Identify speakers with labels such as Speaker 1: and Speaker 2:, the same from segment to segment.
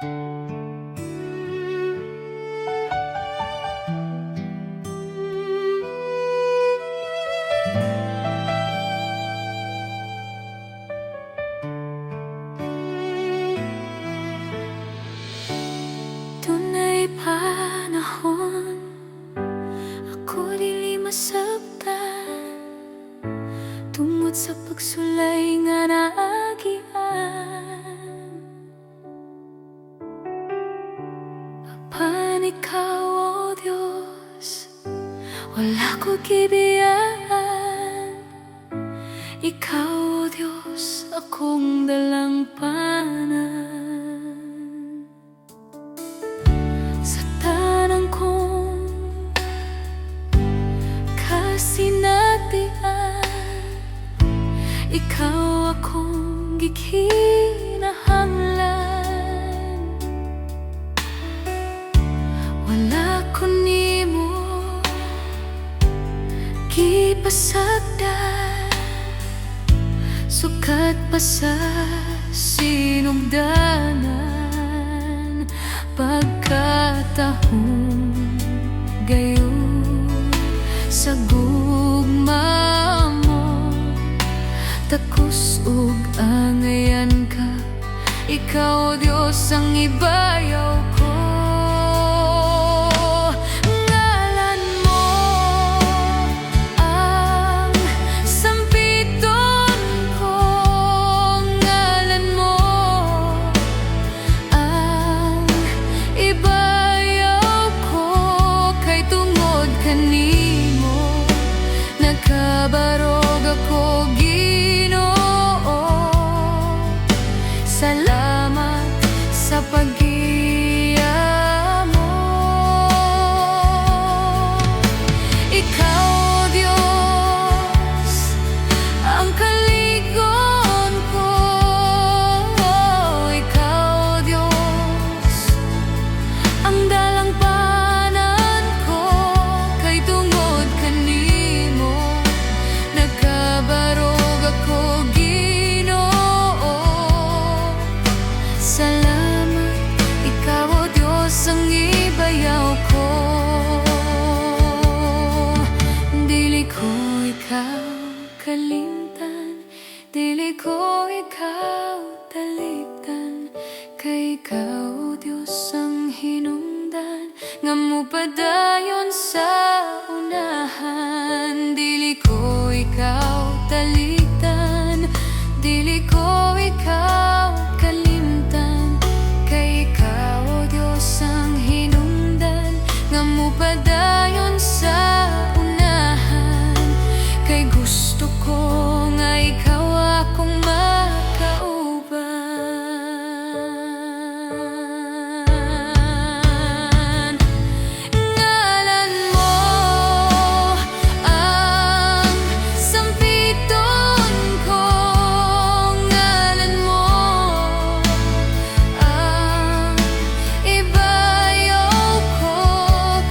Speaker 1: Tunay panahon, ako dili masabtan tungod sa pagsulay nga naagian. Apan ikaw, o Diyos, wala ko gibiyaan. Ikaw, o Diyos, akong dalangpanan. Sa tanang kong kasinatian, ikaw akong gikinahanglan. Wala ko nimo gipasagdan, sukat pa sa sinugdanan. Pagkatahong gayon sa gugma mo, takos ug angayan ka. Ikaw, Diyos, ang ibayaw ko. Ngalan mo ang sampiton ko. Ngalan mo ang ibayaw ko. Kay tungod kanimo nagkabarog ako, Ginoo. Salamat sa pag-iya mo. Ikaw, Diyos, ang kaligon ko. Ikaw, Diyos, ang dalangpanan ko. Kay tungod kanimo nagkabarog ako, Ginoo. Salamat, ikaw, o Diyos, ang ibayaw ko. Dili ko ikaw kalimtan, dili ko ikaw talikdan. Kay ikaw, o Diyos, ang hinungdan, nga mupadayon sa unahan. Dili ko ikaw talikdan, dili ko ikaw kalimtan. Kay ikaw, o Diyos, ang hinungdan, nga mupadayon sa unahan. Kay gusto ko nga ikaw akong makauban. Ngalan mo ang sampiton ko. Ngalan mo ang ibayaw ko.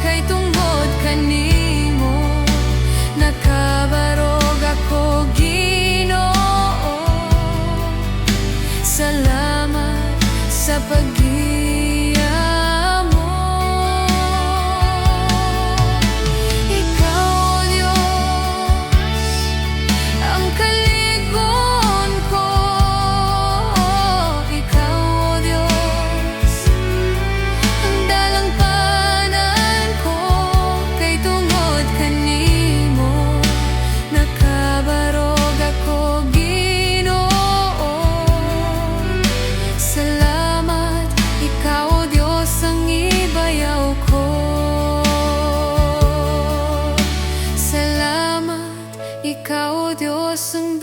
Speaker 1: Kay tungod kanimo nakabarog ako, Ginoo. Salamat sa pag-iya mo. Ikaw, Diyos, ang kaligon ko. Ikaw, Diyos, ang dalangpanan ko. Kay tungod kanimo nakabarog ako, Ginoo. Salamat, ikaw, o Diyos, ang ibayaw ko. Salamat, ikaw, o Diyos, ang